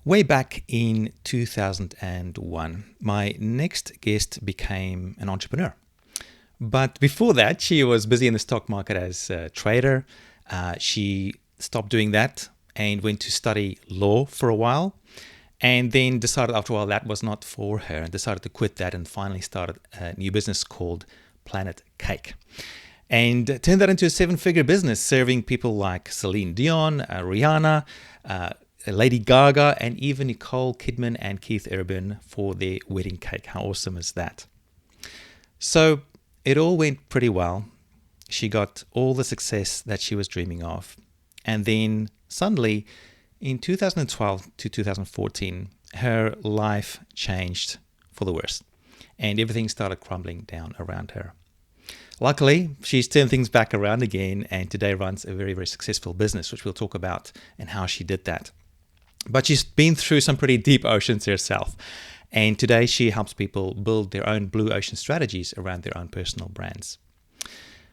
Way back in 2001, my next guest became an entrepreneur. But before that, she was busy in the stock market as a trader. She stopped doing that and went to study law for a while, and then decided after a while that was not for her and decided to quit that and finally started a new business called Planet Cake. And turned that into a seven-figure business serving people like Celine Dion, Rihanna, Lady Gaga, and even Nicole Kidman and Keith Urban for their wedding cake. How awesome is that? So it all went pretty well. She got all the success that she was dreaming of. And then suddenly, in 2012 to 2014, her life changed for the worse. And everything started crumbling down around her. Luckily, she's turned things back around again and today runs a very, very successful business, which we'll talk about and how she did that. But she's been through some pretty deep oceans herself. And today she helps people build their own blue ocean strategies around their own personal brands.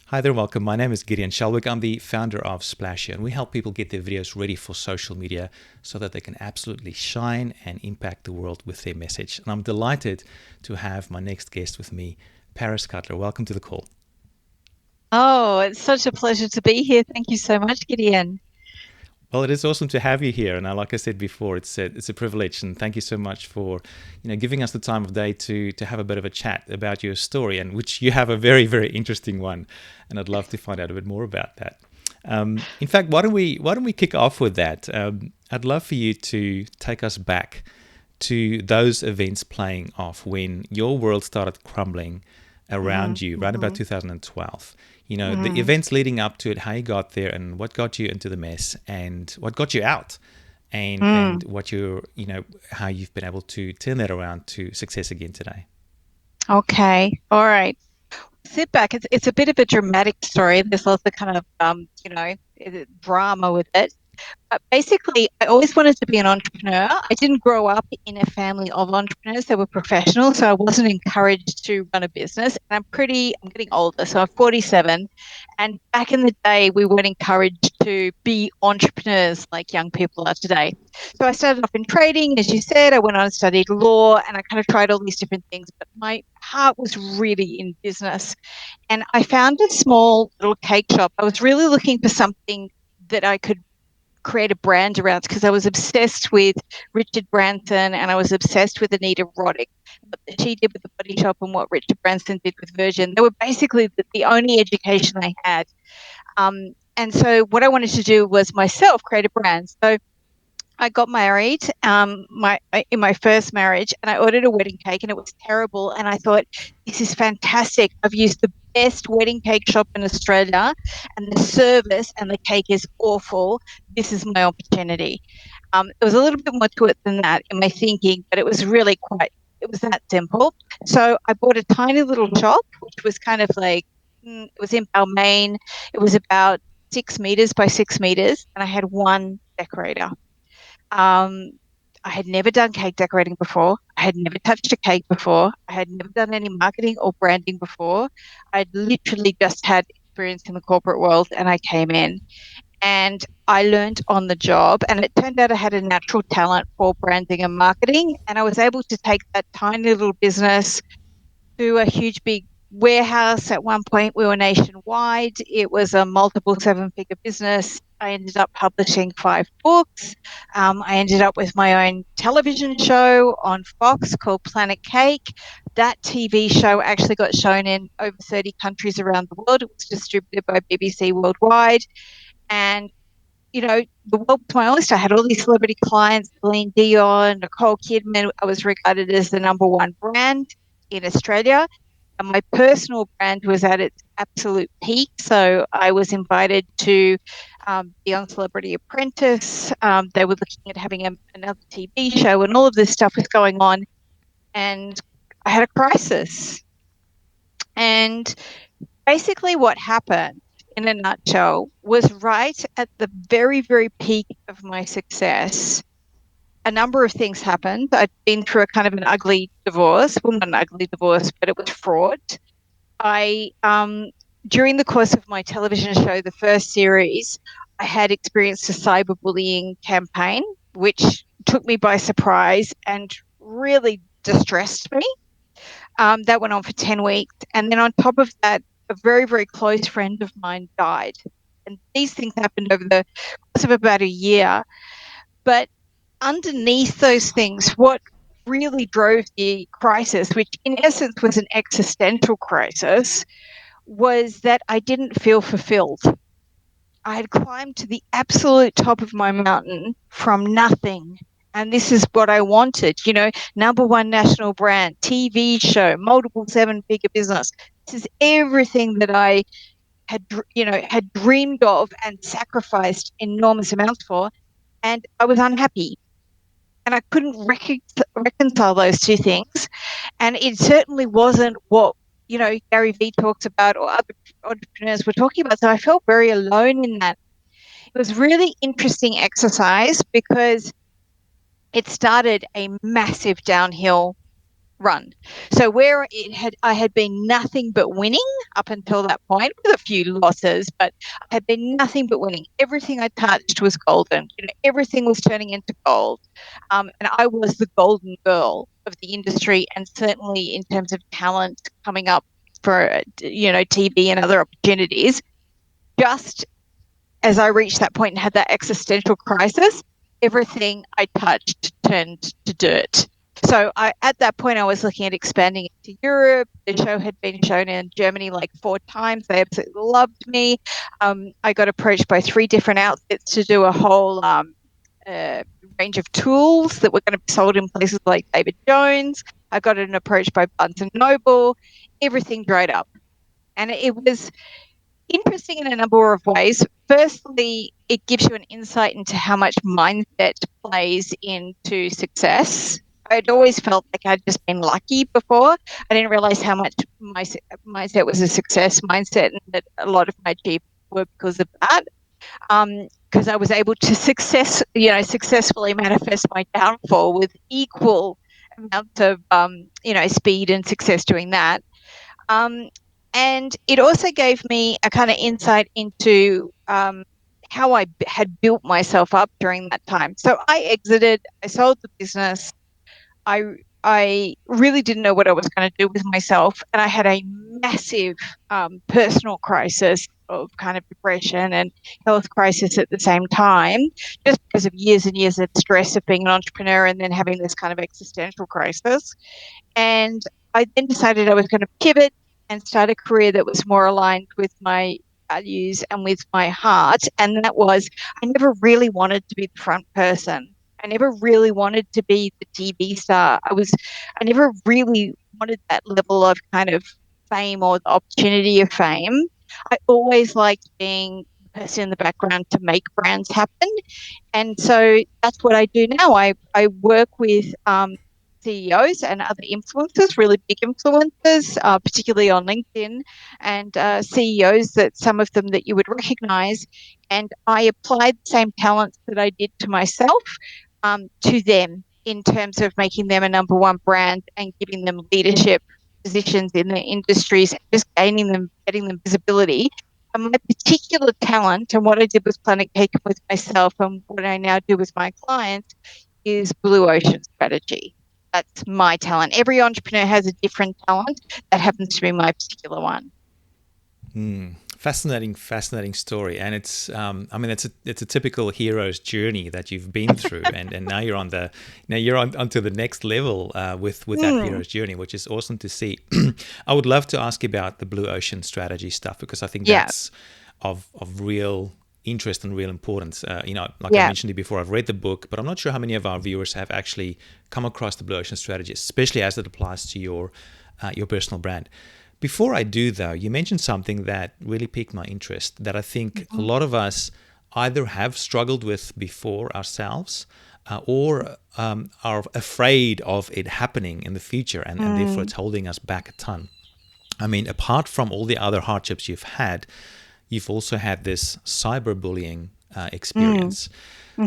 Hi there, welcome. My name is Gideon Shalwick. I'm the founder of Splasher, and we help people get their videos ready for social media so that they can absolutely shine and impact the world with their message. And I'm delighted to have my next guest with me, Paris Cutler. Welcome to the call. Oh, it's such a pleasure to be here. Thank you so much, Gideon. Well, it is awesome to have you here, and like I said before, it's a privilege, and thank you so much for giving us the time of day to have a bit of a chat about your story, and which you have a very, very interesting one, and I'd love to find out a bit more about that. In fact, why don't we kick off with that? I'd love for you to take us back to those events playing off when your world started crumbling around you, right about 2012. The events leading up to it, how you got there, and what got you into the mess, and what got you out, and what how you've been able to turn that around to success again today. Okay. All right. Sit back. It's a bit of a dramatic story. There's lots of kind of drama with it. But basically, I always wanted to be an entrepreneur. I didn't grow up in a family of entrepreneurs. They were professionals, so I wasn't encouraged to run a business. And I'm getting older, so I'm 47. And back in the day, we weren't encouraged to be entrepreneurs like young people are today. So I started off in trading, as you said. I went on and studied law, and I kind of tried all these different things. But my heart was really in business. And I found a small little cake shop. I was really looking for something that I could create a brand around because I was obsessed with Richard Branson and I was obsessed with Anita Roddick. What she did with the Body Shop and what Richard Branson did with Virgin. They were basically the only education I had. And so what I wanted to do was myself create a brand. So I got married in my first marriage, and I ordered a wedding cake, and it was terrible. And I thought, this is fantastic. I've used the best wedding cake shop in Australia, and the service and the cake is awful. This is my opportunity. There was a little bit more to it than that in my thinking, but it was really it was that simple. So I bought a tiny little shop, which was kind of like, it was in Balmain. It was about 6 meters by 6 meters, and I had one decorator. Um, I had never done cake decorating before. I had never touched a cake before. I had never done any marketing or branding before. I'd literally just had experience in the corporate world and I came in and I learned on the job. And it turned out I had a natural talent for branding and marketing. And I was able to take that tiny little business to a huge big warehouse. At one point, we were nationwide. It was a multiple seven-figure business. I ended up publishing 5 books. I ended up with my own television show on Fox called Planet Cake. That TV show actually got shown in over 30 countries around the world. It was distributed by BBC Worldwide. And the world was my oyster. I had all these celebrity clients, Celine Dion, Nicole Kidman. I was regarded as the number one brand in Australia. And my personal brand was at its absolute peak. So I was invited to be on Celebrity Apprentice. They were looking at having another TV show, and all of this stuff was going on. And I had a crisis. And basically, what happened in a nutshell was right at the very, very peak of my success. A number of things happened. I'd been through a kind of an ugly divorce. Well, not an ugly divorce, but it was fraught. I during the course of my television show, the first series, I had experienced a cyberbullying campaign, which took me by surprise and really distressed me. That went on for 10 weeks. And then on top of that, a very, very close friend of mine died. And these things happened over the course of about a year. But underneath those things, what really drove the crisis, which in essence was an existential crisis, was that I didn't feel fulfilled. I had climbed to the absolute top of my mountain from nothing. And this is what I wanted, number one national brand, TV show, multiple seven-figure business. This is everything that I had dreamed of and sacrificed enormous amounts for. And I was unhappy. And I couldn't reconcile those two things. And it certainly wasn't what, Gary Vee talks about or other entrepreneurs were talking about. So I felt very alone in that. It was really interesting exercise because it started a massive downhill run. So where I had been nothing but winning up until that point, with a few losses, but I had been nothing but winning. Everything I touched was golden. Everything was turning into gold, and I was the golden girl of the industry, and certainly in terms of talent coming up for TV and other opportunities. Just as I reached that point and had that existential crisis, everything I touched turned to dirt. So at that point, I was looking at expanding into Europe. The show had been shown in Germany like 4 times. They absolutely loved me. I got approached by 3 different outfits to do a whole range of tools that were going to be sold in places like David Jones. I got an approach by Barnes and Noble. Everything dried up. And it was interesting in a number of ways. Firstly, it gives you an insight into how much mindset plays into success. I'd always felt like I'd just been lucky before. I didn't realize how much my mindset was a success mindset, and that a lot of my achievements were because of that. Because I was able to successfully manifest my downfall with equal amounts of speed and success doing that. And it also gave me a kind of insight into how I had built myself up during that time. So I exited, I sold the business. I really didn't know what I was going to do with myself. And I had a massive personal crisis of kind of depression and health crisis at the same time, just because of years and years of stress of being an entrepreneur and then having this kind of existential crisis. And I then decided I was going to pivot and start a career that was more aligned with my values and with my heart. And that was, I never really wanted to be the front person. I never really wanted to be the TV star. I never really wanted that level of kind of fame or the opportunity of fame. I always liked being the person in the background to make brands happen. And so that's what I do now. I work with CEOs and other influencers, really big influencers, particularly on LinkedIn, and CEOs, that some of them that you would recognize. And I applied the same talents that I did to myself to them in terms of making them a number one brand and giving them leadership positions in their industries and just getting them visibility. And my particular talent and what I did with Planet Cake with myself and what I now do with my clients is blue ocean strategy. That's my talent. Every entrepreneur has a different talent. That happens to be my particular one. Fascinating story, and it's it's a typical hero's journey that you've been through, and now you're onto the next level with that hero's journey, which is awesome to see. I would love to ask you about the blue ocean strategy stuff, because I think that's of real interest and real importance. I mentioned it before, I've read the book, but I'm not sure how many of our viewers have actually come across the blue ocean strategy, especially as it applies to your personal brand. Before I do, though, you mentioned something that really piqued my interest, that I think a lot of us either have struggled with before ourselves or are afraid of it happening in the future, and therefore it's holding us back a ton. I mean, apart from all the other hardships you've had, you've also had this cyberbullying experience.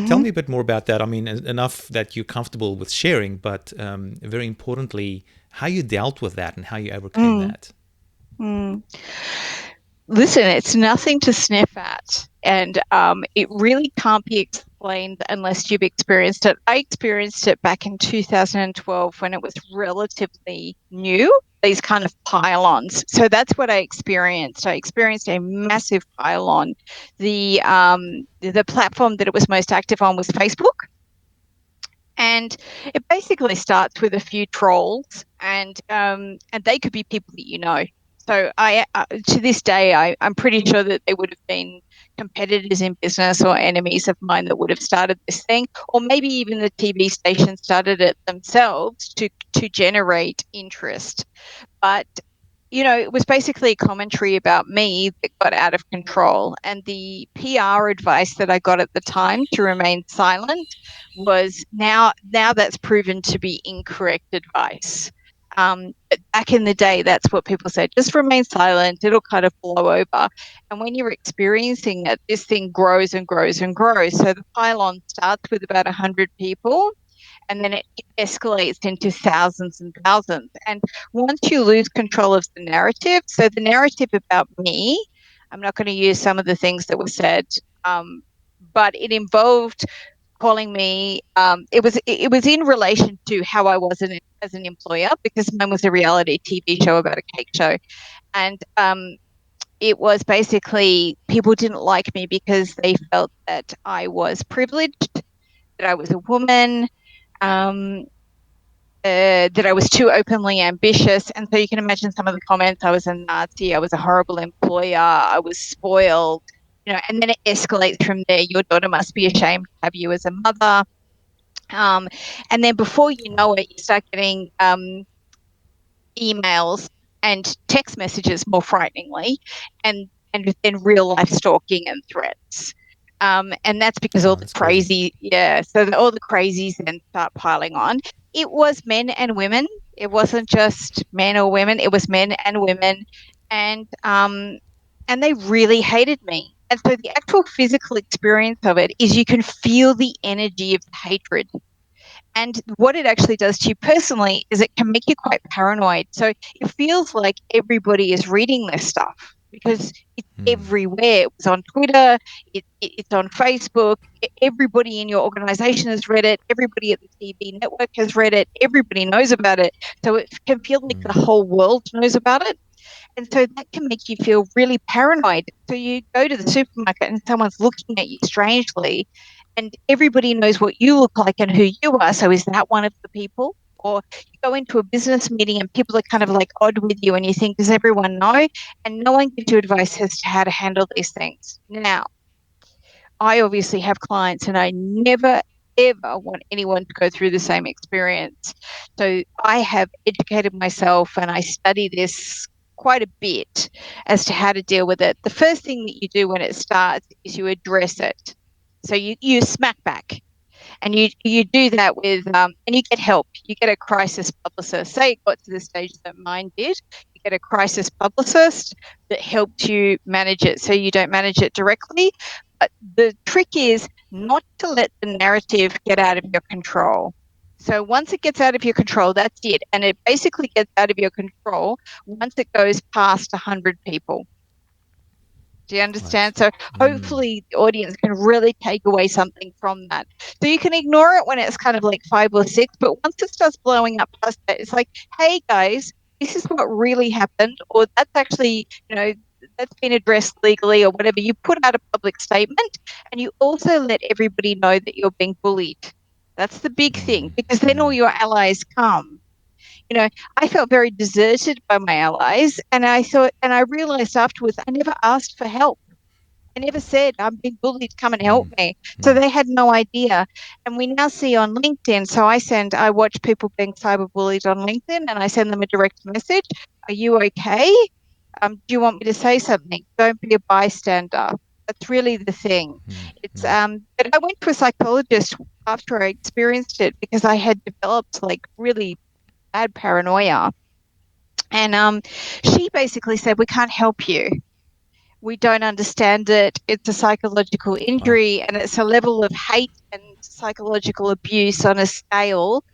Tell me a bit more about that. I mean, enough that you're comfortable with sharing, but very importantly, how you dealt with that and how you overcame that. Listen, it's nothing to sniff at, and it really can't be explain unless you've experienced it. I experienced it back in 2012 when it was relatively new, these kind of pylons. So that's what I experienced. I experienced a massive pylon. The platform that it was most active on was Facebook. And it basically starts with a few trolls, and they could be people that you know. So I, to this day, I'm pretty sure that they would have been competitors in business or enemies of mine that would have started this thing, or maybe even the TV station started it themselves to generate interest. But it was basically a commentary about me that got out of control. And the PR advice that I got at the time to remain silent was now that's proven to be incorrect advice. But back in the day, that's what people said, just remain silent, it'll kind of blow over. And when you're experiencing it, this thing grows and grows and grows. So the pylon starts with about 100 people, and then it escalates into thousands and thousands. And once you lose control of the narrative, so the narrative about me, I'm not going to use some of the things that were said, but it involved calling me. It was in relation to how I was as an employer, because mine was a reality TV show about a cake show, and it was basically people didn't like me because they felt that I was privileged, that I was a woman, um, that I was too openly ambitious. And so you can imagine some of the comments. I was a Nazi, I was a horrible employer, I was spoiled, and then it escalates from there. Your daughter must be ashamed to have you as a mother. Um, and then before you know it, you start getting emails and text messages, more frighteningly, and then real life stalking and threats. And that's because all Oh, the that's crazy. crazy, yeah, so all the crazies then start piling on. It was men and women. It wasn't just men or women. It was men and women, and they really hated me. And so the actual physical experience of it is you can feel the energy of the hatred. And what it actually does to you personally is it can make you quite paranoid. So it feels like everybody is reading this stuff because it's everywhere. It was on Twitter, it's on Facebook. Everybody in your organization has read it. Everybody at the TV network has read it. Everybody knows about it. So it can feel like the whole world knows about it. And so that can make you feel really paranoid. So you go to the supermarket and someone's looking at you strangely, and everybody knows what you look like and who you are. So is that one of the people? Or you go into a business meeting and people are kind of like odd with you, and you think, does everyone know? And no one gives you advice as to how to handle these things. Now, I obviously have clients, and I never, ever want anyone to go through the same experience. So I have educated myself and I study this quite a bit as to how to deal with it. The first thing that you do when it starts is you address it. So you smack back, and you do that with and you get help. You get a crisis publicist. Say it got to the stage that mine did. You get a crisis publicist that helps you manage it, so you don't manage it directly. But the trick is not to let the narrative get out of your control. So once it gets out of your control, that's it. And it basically gets out of your control once it goes past 100 people. Do you Right. understand? So hopefully the audience can really take away something from that. So you can ignore it when it's kind of like 5 or 6, but once it starts blowing up past that, it's like, hey guys, this is what really happened, or that's actually, that's been addressed legally or whatever. You put out a public statement, and you also let everybody know that you're being bullied. That's the big thing, because then all your allies come. I felt very deserted by my allies, and I realized afterwards, I never asked for help. I never said, I'm being bullied, come and help me. So they had no idea. And we now see on LinkedIn, so I watch people being cyberbullied on LinkedIn, and I send them a direct message. Are you okay? Do you want me to say something? Don't be a bystander. That's really the thing. But I went to a psychologist after I experienced it, because I had developed like really bad paranoia. And she basically said, we can't help you. We don't understand it. It's a psychological Wow. injury, and it's a level of hate and psychological abuse on a scale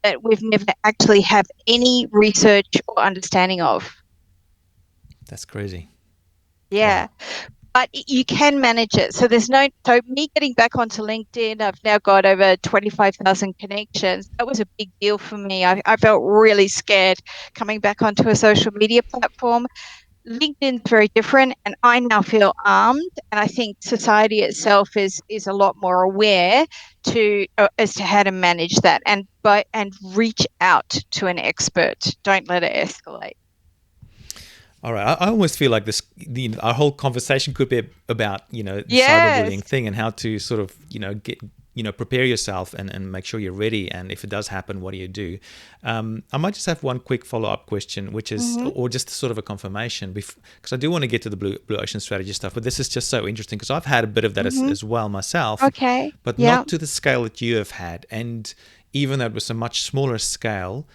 that we've never actually have any research or understanding of. That's crazy. Yeah. Wow. but you can manage it. So so me getting back onto LinkedIn, I've now got over 25,000 connections. That was a big deal for me. I felt really scared coming back onto a social media platform. LinkedIn's very different, and I now feel armed. And I think society itself is a lot more aware as to how to manage that, and reach out to an expert. Don't let it escalate. All right. I almost feel like our whole conversation could be about, the Yes. cyberbullying thing and how to sort of, prepare yourself and make sure you're ready. And if it does happen, what do you do? I might just have one quick follow-up question, which is, Mm-hmm. or just sort of a confirmation, because I do want to get to the blue ocean strategy stuff, but this is just so interesting because I've had a bit of that Mm-hmm. as well myself, Okay. but Yeah. not to the scale that you have had. And even though it was a much smaller scale,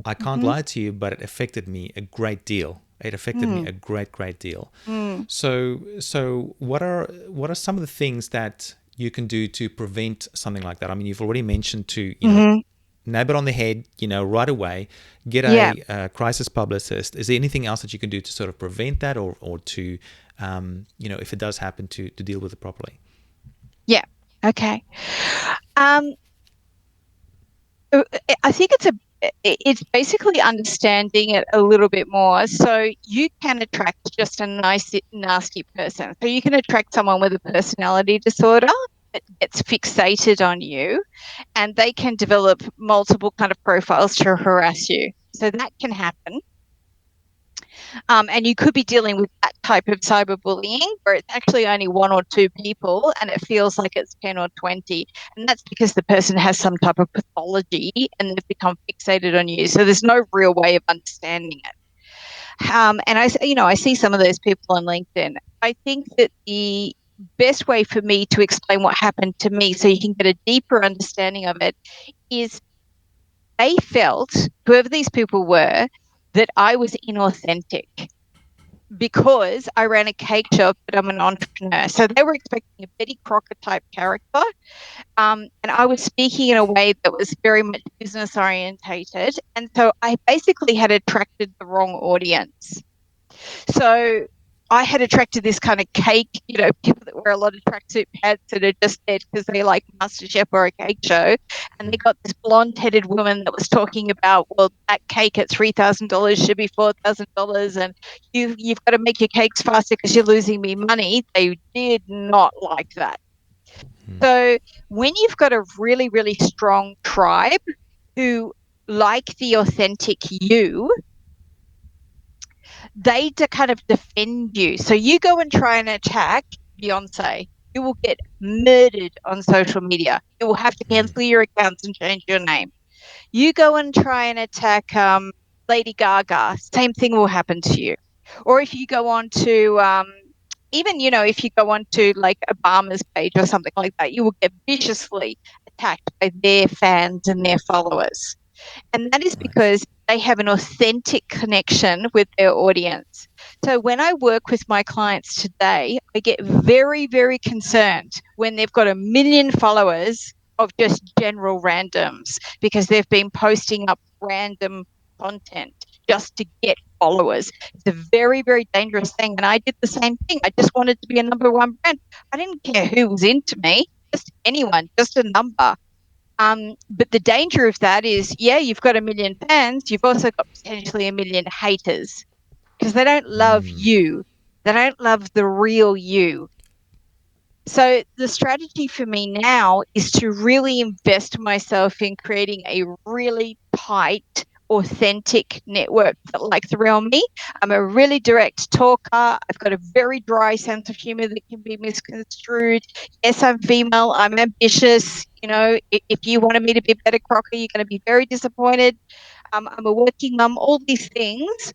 I can't Mm-hmm. lie to you, but it affected me a great deal. It affected me Mm. a great deal. Mm. So what are some of the things that you can do to prevent something like that? I mean, you've already mentioned to Mm-hmm. nab it on the head, right away, get Yeah. a crisis publicist. Is there anything else that you can do to sort of prevent that, or to, if it does happen, to deal with it properly? Yeah. Okay. Um, uh, I think it's basically understanding it a little bit more. So you can attract just a nice, nasty person. So you can attract someone with a personality disorder that gets fixated on you, and they can develop multiple kind of profiles to harass you. So that can happen. And you could be dealing with that type of cyberbullying where it's actually only one or two people and it feels like it's 10 or 20. And that's because the person has some type of pathology and they've become fixated on you. So there's no real way of understanding it. And I see some of those people on LinkedIn. I think that the best way for me to explain what happened to me so you can get a deeper understanding of it is they felt, whoever these people were, that I was inauthentic because I ran a cake shop, but I'm an entrepreneur. So they were expecting a Betty Crocker type character. And I was speaking in a way that was very much business orientated. And so I basically had attracted the wrong audience. So I had attracted this kind of cake, people that wear a lot of tracksuit pants that are just there because they like MasterChef or a cake show. And they got this blonde headed woman that was talking about, well, that cake at $3,000 should be $4,000. And you've got to make your cakes faster because you're losing me money. They did not like that. So when you've got a really, really strong tribe who like the authentic you, they to kind of defend you. So you go and try and attack Beyonce, you will get murdered on social media. You will have to cancel your accounts and change your name. You go and try and attack Lady Gaga, same thing will happen to you. Or if you go on to even if you go on to like Obama's page or something like that, you will get viciously attacked by their fans and their followers. And that is Right. because they have an authentic connection with their audience. So when I work with my clients today, I get very, very concerned when they've got a million followers of just general randoms because they've been posting up random content just to get followers. It's a very, very dangerous thing. And I did the same thing. I just wanted to be a number one brand. I didn't care who was into me, just anyone, just a number. But the danger of that is, yeah, you've got a million fans, you've also got potentially a million haters because they don't love you. They don't love the real you. So the strategy for me now is to really invest myself in creating a really tight, authentic network that likes around me. I'm a really direct talker. I've got a very dry sense of humor that can be misconstrued. Yes, I'm female. I'm ambitious. If you wanted me to be a better crocker, you're going to be very disappointed. I'm a working mum, all these things.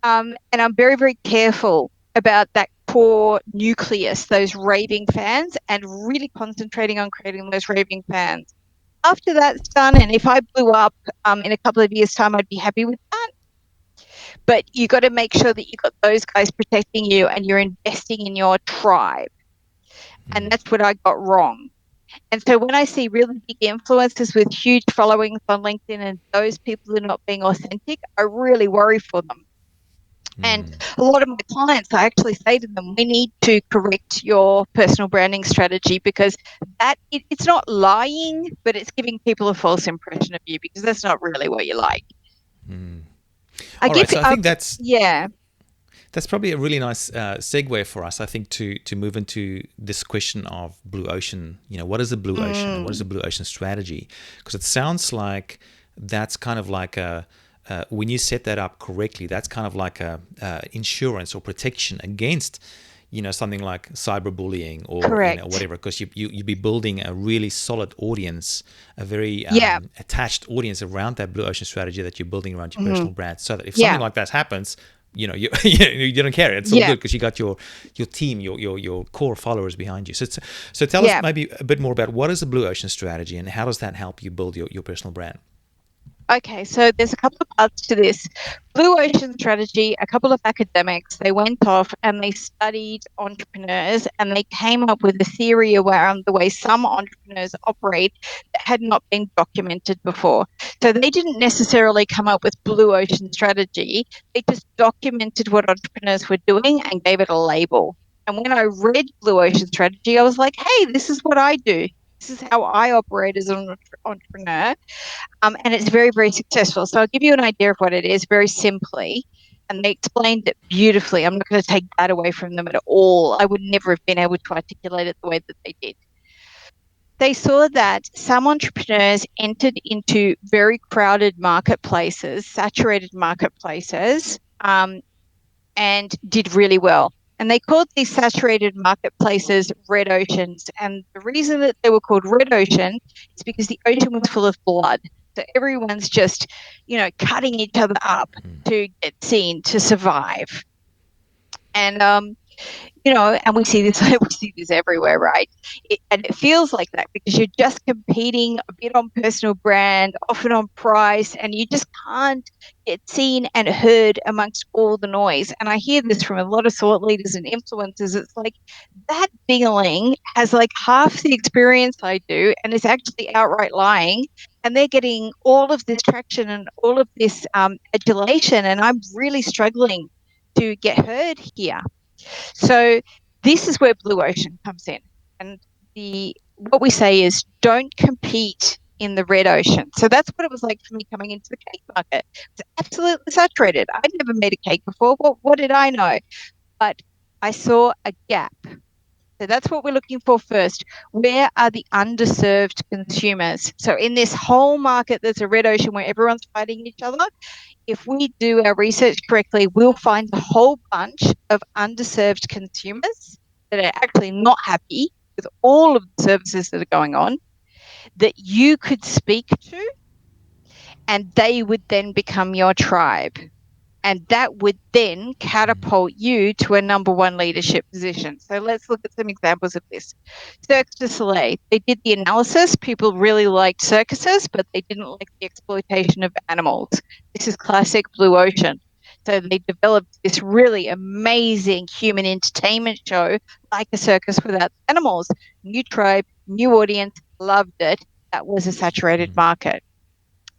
And I'm very, very careful about that core nucleus, those raving fans, and really concentrating on creating those raving fans. After that's done, and if I blew up in a couple of years' time, I'd be happy with that. But you got to make sure that you got those guys protecting you and you're investing in your tribe. And that's what I got wrong. And so when I see really big influencers with huge followings on LinkedIn and those people are not being authentic, I really worry for them. And a lot of my clients, I actually say to them, we need to correct your personal branding strategy, because it's not lying, but it's giving people a false impression of you, because that's not really what you like. I All right, give so I think that's yeah. that's probably a really nice segue for us. I think to move into this question of blue ocean. You know, what is a blue ocean, and what is a blue ocean strategy? Because it sounds like that's kind of like a when you set that up correctly, that's kind of like a insurance or protection against, you know, something like cyberbullying or, you know, Correct. whatever, because you'd be building a really solid audience, a very Yeah. attached audience around that blue ocean strategy that you're building around your Mm-hmm. personal brand, so that if something Yeah. like that happens, you know, you don't care. It's all Yeah. good because you got your team, your core followers behind you. So tell us Yeah. maybe a bit more about what is a blue ocean strategy and how does that help you build your personal brand? Okay, so there's a couple of parts to this. Blue Ocean Strategy, a couple of academics, they went off and they studied entrepreneurs, and they came up with a theory around the way some entrepreneurs operate that had not been documented before. So they didn't necessarily come up with Blue Ocean Strategy, they just documented what entrepreneurs were doing and gave it a label. And when I read Blue Ocean Strategy, I was like, hey, this is what I do. This is how I operate as an entrepreneur. And it's very, very successful. So I'll give you an idea of what it is very simply. And they explained it beautifully. I'm not going to take that away from them at all. I would never have been able to articulate it the way that they did. They saw that some entrepreneurs entered into very crowded marketplaces, saturated marketplaces, and did really well. And they called these saturated marketplaces red oceans. And the reason that they were called red ocean is because the ocean was full of blood. So everyone's just, cutting each other up to get seen, to survive. And and we see this we see this everywhere, right? And it feels like that because you're just competing a bit on personal brand, often on price, and you just can't get seen and heard amongst all the noise. And I hear this from a lot of thought leaders and influencers. It's like that feeling has like half the experience I do, and is actually outright lying. And they're getting all of this traction and all of this adulation, and I'm really struggling to get heard here. So this is where blue ocean comes in. And the what we say is don't compete in the red ocean. So that's what it was like for me coming into the cake market. It's absolutely saturated. I'd never made a cake before. What did I know? But I saw a gap. So that's what we're looking for first. Where are the underserved consumers? So in this whole market, there's a red ocean where everyone's fighting each other. If we do our research correctly, we'll find a whole bunch of underserved consumers that are actually not happy with all of the services that are going on, that you could speak to, and they would then become your tribe. And that would then catapult you to a number one leadership position. So let's look at some examples of this. Cirque du Soleil, they did the analysis. People really liked circuses, but they didn't like the exploitation of animals. This is classic blue ocean. So they developed this really amazing human entertainment show like a circus without animals. New tribe, new audience, loved it. That was a saturated market.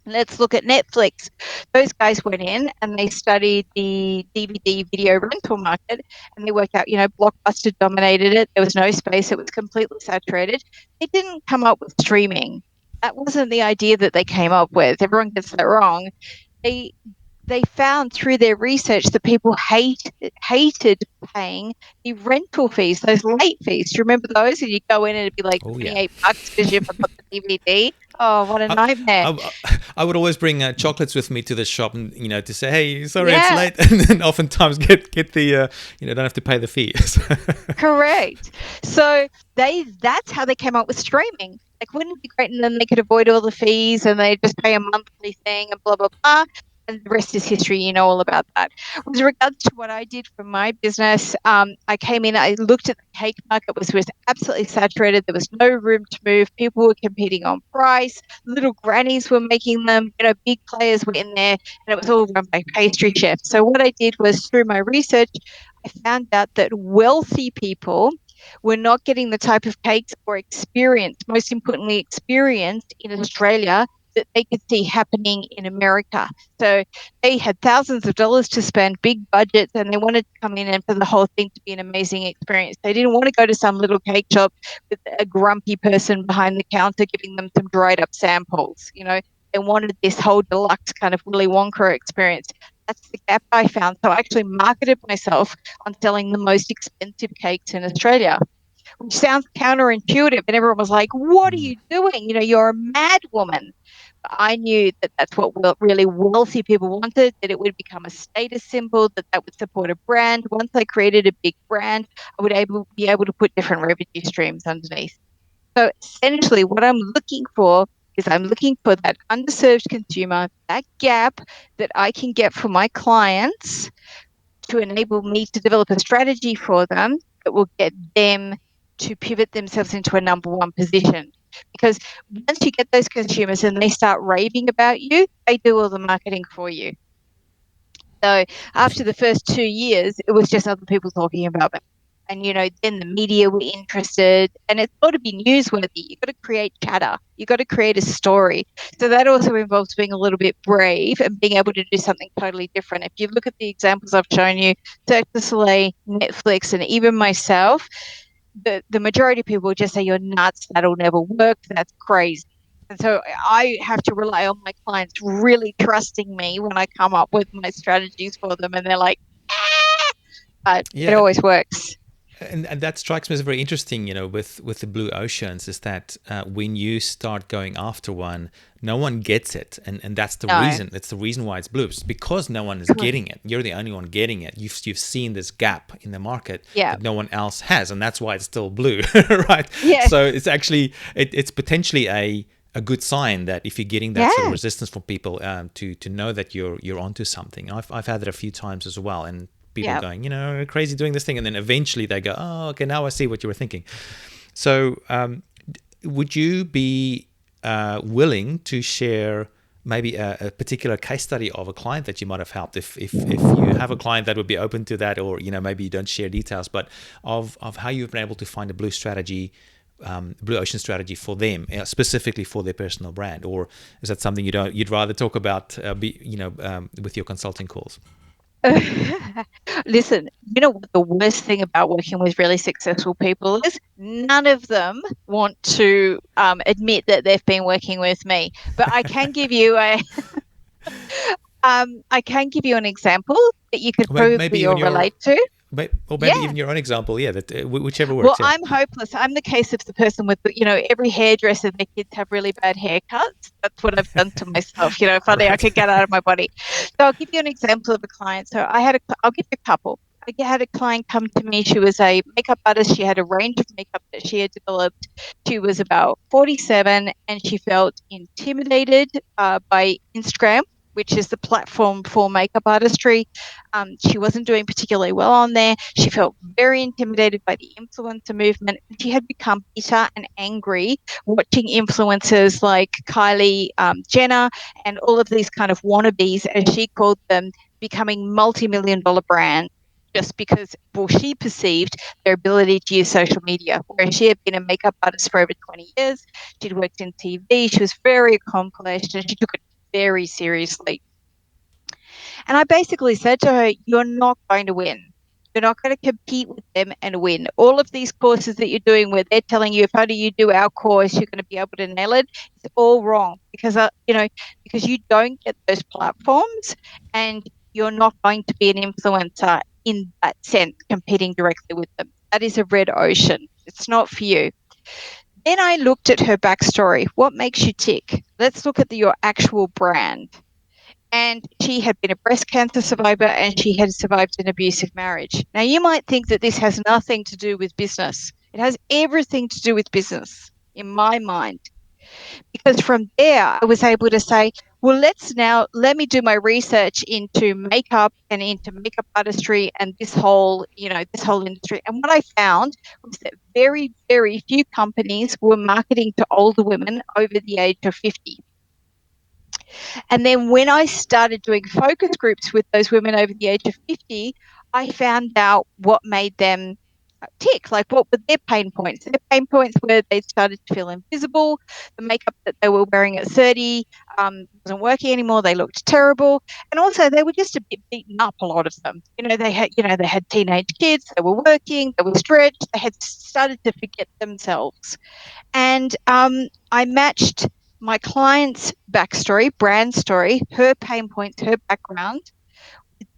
Let's look at Netflix. Those guys went in and they studied the DVD video rental market, and they worked out, Blockbuster dominated it. There was no space. It was completely saturated. They didn't come up with streaming. That wasn't the idea that they came up with. Everyone gets that wrong. They they found through their research that people hated paying the rental fees, those late fees. Do you remember those? And you go in and it'd be like Oh yeah. $28 because you forgot the DVD. Oh, what a I, nightmare. I would always bring chocolates with me to the shop, and to say, "Hey, sorry, it's Yeah, late," and then oftentimes get the don't have to pay the fees. correct. So that's how they came up with streaming. Like, wouldn't it be great? And then they could avoid all the fees and they just pay a monthly thing and blah blah blah. And the rest is history. You know all about that. With regards to what I did for my business, I came in, I looked at the cake market, was absolutely saturated. There was no room to move. People were competing on price. Little grannies were making them. Big players were in there, and it was all run by pastry chefs. So what I did was, through my research, I found out that wealthy people were not getting the type of cakes or experience, most importantly, experience in Australia that they could see happening in America. So they had thousands of dollars to spend, big budgets, and they wanted to come in and for the whole thing to be an amazing experience. They didn't want to go to some little cake shop with a grumpy person behind the counter giving them some dried up samples. They wanted this whole deluxe kind of Willy Wonka experience. That's the gap I found. So I actually marketed myself on selling the most expensive cakes in Australia, which sounds counterintuitive. And everyone was like, what are Mm. you doing? You're a mad woman. But I knew that that's what really wealthy people wanted, that it would become a status symbol, that would support a brand. Once I created a big brand, I would be able to put different revenue streams underneath. So essentially, what I'm looking for is I'm looking for that underserved consumer, that gap that I can get from my clients to enable me to develop a strategy for them that will get them to pivot themselves into a number one position. Because once you get those consumers and they start raving about you, they do all the marketing for you. So after Awesome. the first 2 years, it was just other people talking about it. And, then the media were interested, and it's got to be newsworthy. You've got to create chatter. You've got to create a story. So that also involves being a little bit brave and being able to do something totally different. If you look at the examples I've shown you, Cirque du Soleil, Netflix, and even myself, the majority of people just say, you're nuts, that'll never work, that's crazy. And so I have to rely on my clients really trusting me when I come up with my strategies for them. And they're like, ah! But it Yeah, always works. and that strikes me as very interesting, with the blue oceans, is that when you start going after one, no one gets it, and that's the No, reason. It's the reason why it's blue. It's because no one is correct. getting it. You're the only one getting it. You've seen this gap in the market Yeah. that no one else has, and that's why it's still blue, right? Yes. So it's actually it's potentially a good sign that if you're getting that sort of Yeah. resistance from people, to know that you're onto something. I've had it a few times as well, and people Yeah. going, crazy doing this thing, and then eventually they go, oh, okay, now I see what you were thinking. So, would you be willing to share maybe a particular case study of a client that you might have helped, if you have a client that would be open to that, or maybe you don't share details, but of how you've been able to find a blue ocean strategy for them, specifically for their personal brand, or is that something you'd rather talk about, with your consulting calls? Listen, you know what the worst thing about working with really successful people is? None of them want to admit that they've been working with me. But I can give you an example that you could Maybe probably even all relate to. or maybe Yeah. even your own example. Yeah, that whichever Well, works. Yeah. I'm hopeless. I'm the case of the person with, every hairdresser, their kids have really bad haircuts. That's what I've done to myself. If only I Right. could get out of my body. So I'll give you an example of a client. I'll give you a couple. I had a client come to me. She was a makeup artist. She had a range of makeup that she had developed. She was about 47 and she felt intimidated by Instagram, which is the platform for makeup artistry. She wasn't doing particularly well on there. She felt very intimidated by the influencer movement. She had become bitter and angry watching influencers like Kylie Jenner and all of these kind of wannabes, as she called them, becoming multi-million-dollar brands just because, well, she perceived their ability to use social media, whereas she had been a makeup artist for over 20 years. She'd worked in TV. She was very accomplished and she took it very seriously. And I basically said to her, you're not going to win. You're not going to compete with them and win. All of these courses that you're doing where they're telling you if only you do our course, you're going to be able to nail it, it's all wrong because you don't get those platforms and you're not going to be an influencer in that sense, competing directly with them. That is a red ocean. It's not for you. Then I looked at her backstory. What makes you tick? Let's look at your actual brand. And she had been a breast cancer survivor and she had survived an abusive marriage. Now, you might think that this has nothing to do with business. It has everything to do with business in my mind, because from there, I was able to say, well, let me do my research into makeup and into makeup artistry and this whole industry. And what I found was that very, very few companies were marketing to older women over the age of 50. And then when I started doing focus groups with those women over the age of 50, I found out what made them tick. Like, what were their pain points? Their pain points were they started to feel invisible. The makeup that they were wearing at 30 wasn't working anymore. They looked terrible, and also they were just a bit beaten up. A lot of them, they had teenage kids. They were working. They were stretched. They had started to forget themselves. And I matched my client's backstory, brand story, her pain points, her background,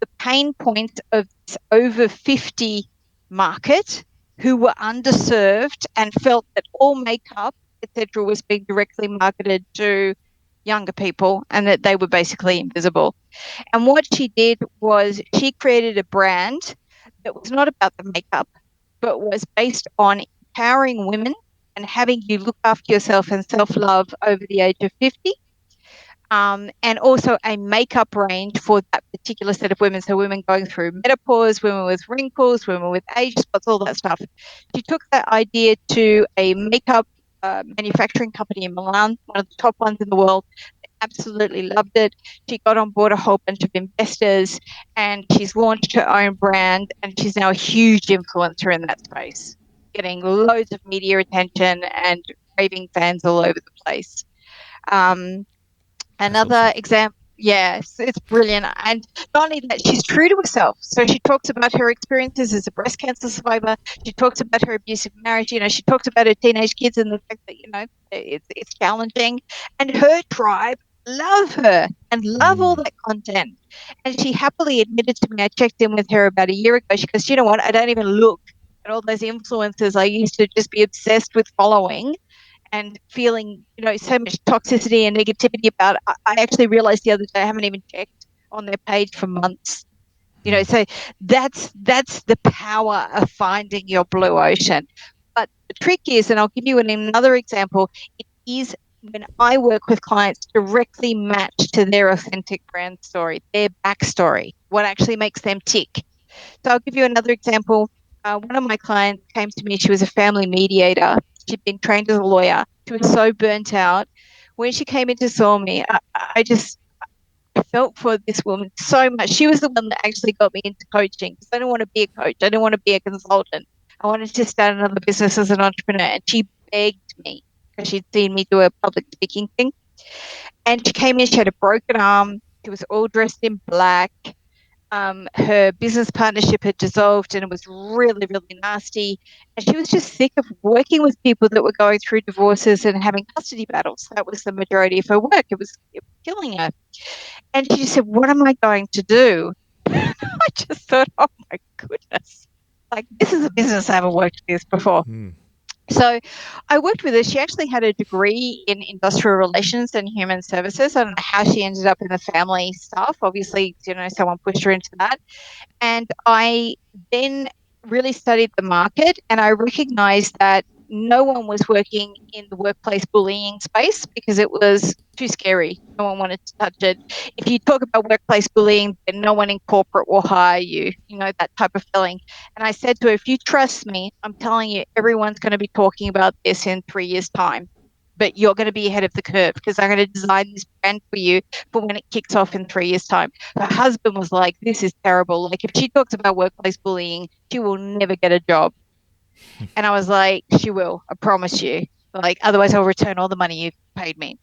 the pain points of this over 50 market who were underserved and felt that all makeup, etc., was being directly marketed to younger people and that they were basically invisible. And what she did was she created a brand that was not about the makeup, but was based on empowering women and having you look after yourself and self-love over the age of 50, and also a makeup range for that particular set of women. So women going through menopause, women with wrinkles, women with age spots, all that stuff. She took that idea to a makeup manufacturing company in Milan, one of the top ones in the world. Absolutely loved it. She got on board a whole bunch of investors and she's launched her own brand, and she's now a huge influencer in that space, getting loads of media attention and raving fans all over the place. Um, That's awesome. Another example, yes, it's brilliant. And not only that, she's true to herself. So she talks about her experiences as a breast cancer survivor. She talks about her abusive marriage. She talks about her teenage kids and the fact that, it's challenging. And her tribe love her and love all Mm. that content. And she happily admitted to me, I checked in with her about a year ago. She goes, you know what? I don't even look at all those influencers I used to just be obsessed with following and feeling, so much toxicity and negativity about it. I actually realized the other day I haven't even checked on their page for months. Mm. So that's the power of finding your blue ocean. But the trick is, and I'll give you another example, it is when I work with clients directly matched to their authentic brand story, their backstory, what actually makes them tick. So I'll give you another example. One of my clients came to me. She was a family mediator. She'd been trained as a lawyer. She was so burnt out. When she came in to saw me, I just felt for this woman so much. She was the one that actually got me into coaching because I didn't want to be a coach. I didn't want to be a consultant. I wanted to start another business as an entrepreneur. And she begged me because she'd seen me do a public speaking thing. And she came in, she had a broken arm. She was all dressed in black. Her business partnership had dissolved and it was really, really nasty. And she was just sick of working with people that were going through divorces and having custody battles. That was the majority of her work. It was killing her. And she just said, what am I going to do? I just thought, oh my goodness, like this is a business I haven't worked with this before. Mm. So I worked with her. She actually had a degree in industrial relations and human services. I don't know how she ended up in the family stuff. Obviously, someone pushed her into that. And I then really studied the market and I recognized that no one was working in the workplace bullying space because it was too scary. No one wanted to touch it. If you talk about workplace bullying, then no one in corporate will hire you, that type of feeling. And I said to her, if you trust me, I'm telling you, everyone's going to be talking about this in 3 years' time. But you're going to be ahead of the curve because I'm going to design this brand for you for when it kicks off in 3 years' time. Her husband was like, this is terrible. Like, if she talks about workplace bullying, she will never get a job. And I was like, she will, I promise you. Like, otherwise, I'll return all the money you've paid me.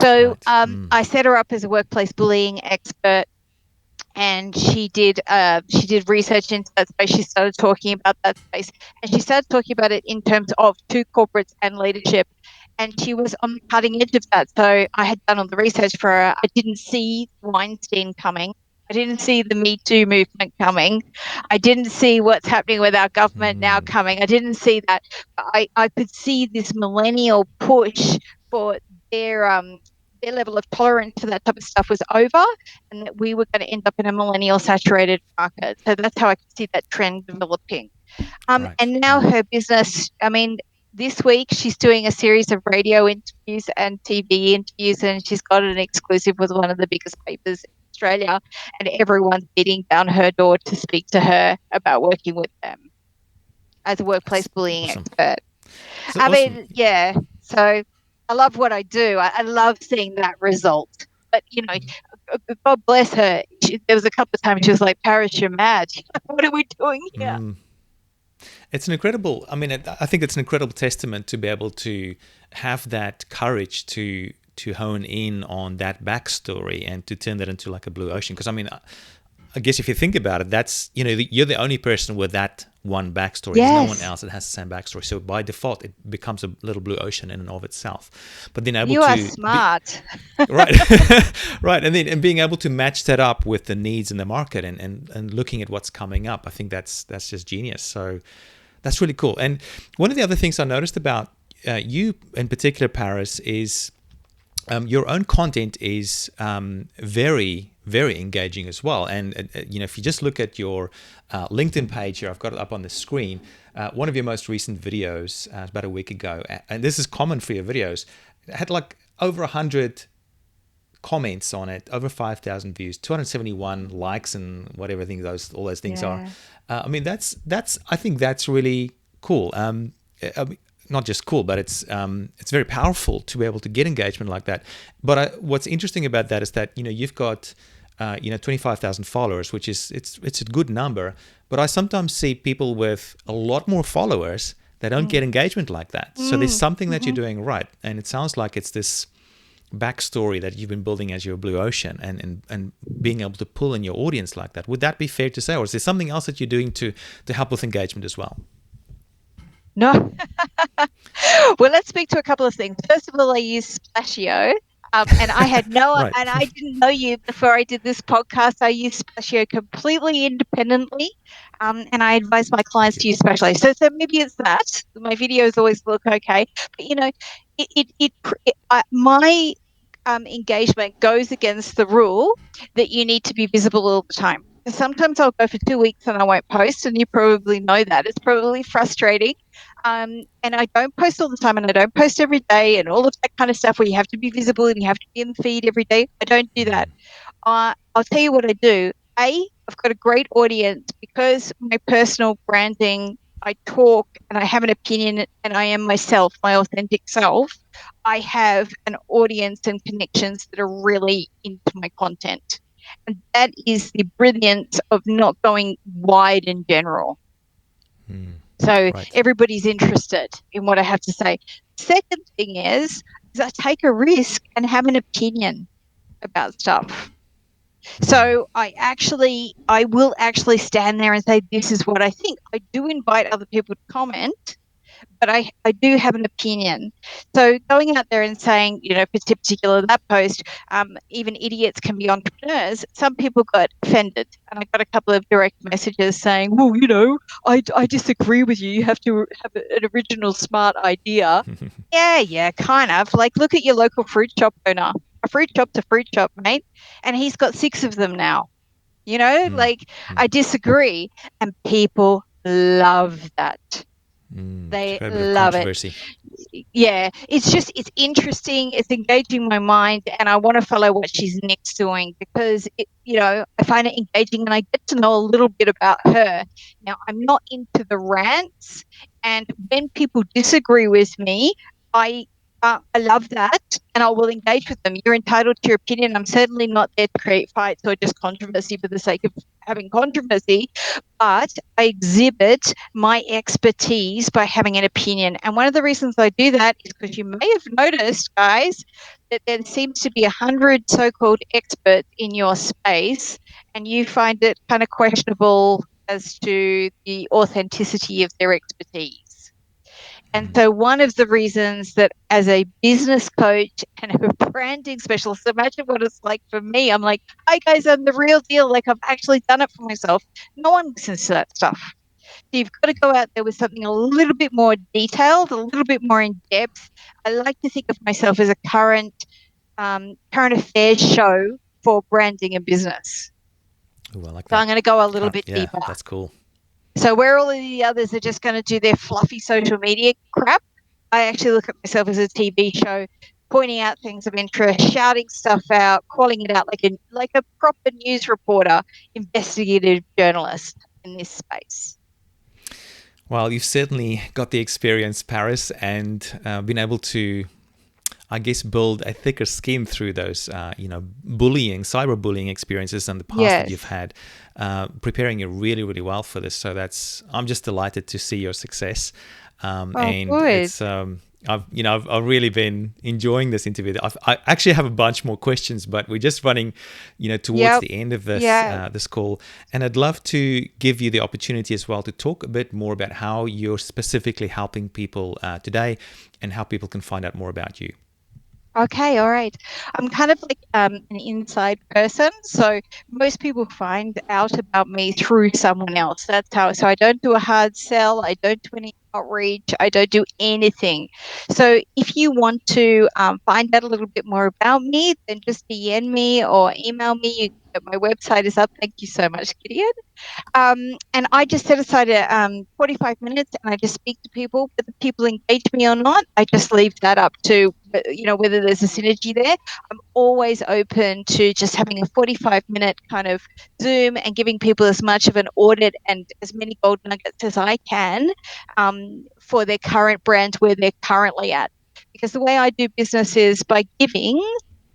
So Right. Mm. I set her up as a workplace bullying expert, and she did research into that space. She started talking about that space, and she started talking about it in terms of to corporates and leadership. And she was on the cutting edge of that. So I had done all the research for her. I didn't see Weinstein coming. I didn't see the Me Too movement coming. I didn't see what's happening with our government now Mm. coming. I didn't see that. I could see this millennial push for their level of tolerance to that type of stuff was over, and that we were going to end up in a millennial saturated market. So that's how I could see that trend developing. Right. And now Mm. her business, I mean, this week she's doing a series of radio interviews and TV interviews, and she's got an exclusive with one of the biggest papers in Australia, and everyone's beating down her door to speak to her about working with them as a workplace That's bullying awesome. expert. So I awesome. mean, yeah. So I love what I do. I love seeing that result. But God bless her. There was a couple of times she was like, "Paris, you're mad. What are we doing here?" Mm. It's an incredible. I mean, I think it's an incredible testament to be able to have that courage to hone in on that backstory and to turn that into like a blue ocean. Because I mean, I guess if you think about it, that's, you're the only person with that one backstory. There's no one Yes, else that has the same backstory. So by default, it becomes a little blue ocean in and of itself. But then able you are to be smart. right, right, and being able to match that up with the needs in the market and looking at what's coming up, I think that's just genius. So that's really cool. And one of the other things I noticed about you in particular, Paris, is your own content is very, very engaging as well. And if you just look at your LinkedIn page here, I've got it up on the screen. One of your most recent videos, about a week ago, and this is common for your videos, it had like over 100 comments on it, over 5,000 views, 271 likes, and whatever things all those things are. Yeah. I mean, I think that's really cool. I mean, not just cool, but it's very powerful to be able to get engagement like that. But what's interesting about that is that you've got 25,000 followers, which is it's a good number. But I sometimes see people with a lot more followers that don't get engagement like that. So there's something that you're doing right, and it sounds like it's this backstory that you've been building as your blue ocean, and being able to pull in your audience like that. Would that be fair to say, or is there something else that you're doing to help with engagement as well? No. Well, let's speak to a couple of things. First of all, I use Splashio. And I had Right. and I didn't know you before I did this podcast. I use Splashio completely independently, and I advise my clients Thank to you. use Splashio. So maybe it's that my videos always look okay, but my engagement goes against the rule that you need to be visible all the time. Sometimes I'll go for 2 weeks and I won't post, and you probably know that. It's probably frustrating. And I don't post all the time, and I don't post every day, and all of that kind of stuff where you have to be visible and you have to be in the feed every day. I don't do that. I'll tell you what I do. I've got a great audience because my personal branding, I talk and I have an opinion and I am myself, my authentic self. I have an audience and connections that are really into my content. And that is the brilliance of not going wide in general. So Right. everybody's interested in what I have to say. Second thing is I take a risk and have an opinion about stuff. So I will actually stand there and say, this is what I think. I do invite other people to comment, but I do have an opinion. So going out there and saying, particular that post, even idiots can be entrepreneurs. Some people got offended, and I got a couple of direct messages saying, well, I disagree with you. You have to have an original smart idea. Yeah, kind of. Like, look at your local fruit shop owner. A fruit shop's a fruit shop, mate. And he's got 6 of them now. Like, I disagree. And people love that. To They create a bit of love it. controversy. Yeah, it's interesting. It's engaging my mind, and I want to follow what she's next doing because I find it engaging, and I get to know a little bit about her. Now, I'm not into the rants, and when people disagree with me, I love that, and I will engage with them. You're entitled to your opinion. I'm certainly not there to create fights or just controversy for the sake of having controversy, but I exhibit my expertise by having an opinion. And one of the reasons I do that is because you may have noticed, guys, that there seems to be 100 so-called experts in your space, and you find it kind of questionable as to the authenticity of their expertise. And so one of the reasons that as a business coach and a branding specialist, imagine what it's like for me. I'm like, hi guys, I'm the real deal. Like, I've actually done it for myself. No one listens to that stuff. So you've got to go out there with something a little bit more detailed, a little bit more in depth. I like to think of myself as a current affairs show for branding and business. Ooh, I like So that. I'm going to go a little bit Yeah, deeper. that's cool. So where all of the others are just going to do their fluffy social media crap, I actually look at myself as a TV show, pointing out things of interest, shouting stuff out, calling it out like a proper news reporter, investigative journalist in this space. Well, you've certainly got the experience, Paris, and been able to, I guess, build a thicker skin through those, cyberbullying experiences in the past that you've had, preparing you really, really well for this. So I'm just delighted to see your success. And good. it's, I've really been enjoying this interview. I actually have a bunch more questions, but we're just running, towards Yep. the end of Yeah. this call, and I'd love to give you the opportunity as well to talk a bit more about how you're specifically helping people today, and how people can find out more about you. Okay, all right. I'm kind of like an inside person. So most people find out about me through someone else. That's how. So I don't do a hard sell. I don't do any outreach. I don't do anything. So if you want to find out a little bit more about me, then just DM me or email me. My website is up. Thank you so much, Gideon. And I just set aside 45 minutes and I just speak to people. Whether people engage me or not, I just leave that up to, whether there's a synergy there. I'm always open to just having a 45-minute kind of Zoom and giving people as much of an audit and as many gold nuggets as I can for their current brand where they're currently at. Because the way I do business is by giving.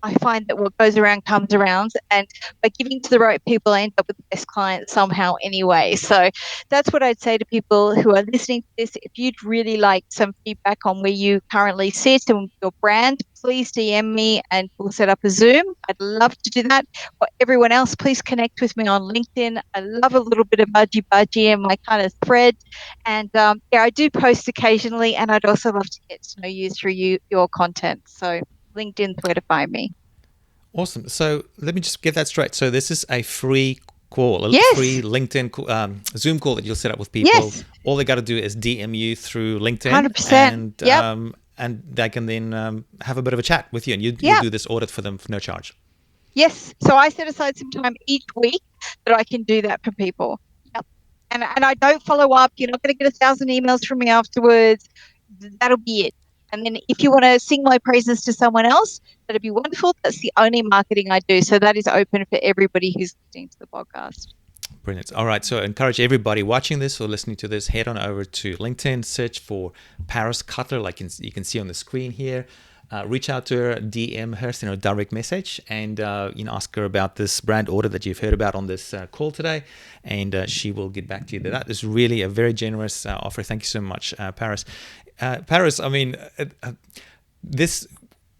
I find that what goes around comes around, and by giving to the right people, I end up with the best clients somehow anyway. So that's what I'd say to people who are listening to this. If you'd really like some feedback on where you currently sit and your brand, please DM me and we'll set up a Zoom. I'd love to do that. For everyone else, please connect with me on LinkedIn. I love a little bit of budgie budgie in my kind of thread. And yeah, I do post occasionally, and I'd also love to get to know you through your content. So LinkedIn's where to find me. Awesome. So let me just get that straight. So this is a free call, a free Yes, LinkedIn Zoom call that you'll set up with people. yes, All they got to do is DM you through LinkedIn, 100%. Yep. and they can then have a bit of a chat with you, and you'll Yeah. do this audit for them for no charge. Yes. So I set aside some time each week that I can do that for people. Yep. And I don't follow up. You're not going to get 1,000 emails from me afterwards. That'll be it. And then if you want to sing my praises to someone else, that'd be wonderful. That's the only marketing I do. So that is open for everybody who's listening to the podcast. Brilliant. All right. So I encourage everybody watching this or listening to this, head on over to LinkedIn, search for Paris Cutler, like you can see on the screen here. Reach out to her, DM her, send her a direct message, and ask her about this brand order that you've heard about on this call today, and she will get back to you. That is really a very generous offer. Thank you so much, Paris. Paris, I mean, this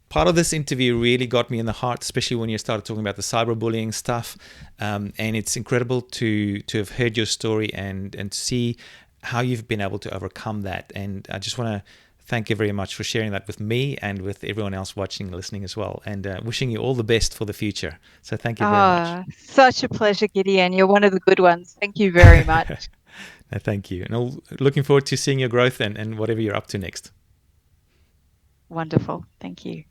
part of this interview really got me in the heart, especially when you started talking about the cyberbullying stuff. And it's incredible to have heard your story and see how you've been able to overcome that. And I just want to thank you very much for sharing that with me and with everyone else watching and listening as well. And wishing you all the best for the future. So thank you very much. Ah, such a pleasure, Gideon. You're one of the good ones. Thank you very much. No, thank you. And looking forward to seeing your growth and whatever you're up to next. Wonderful. Thank you.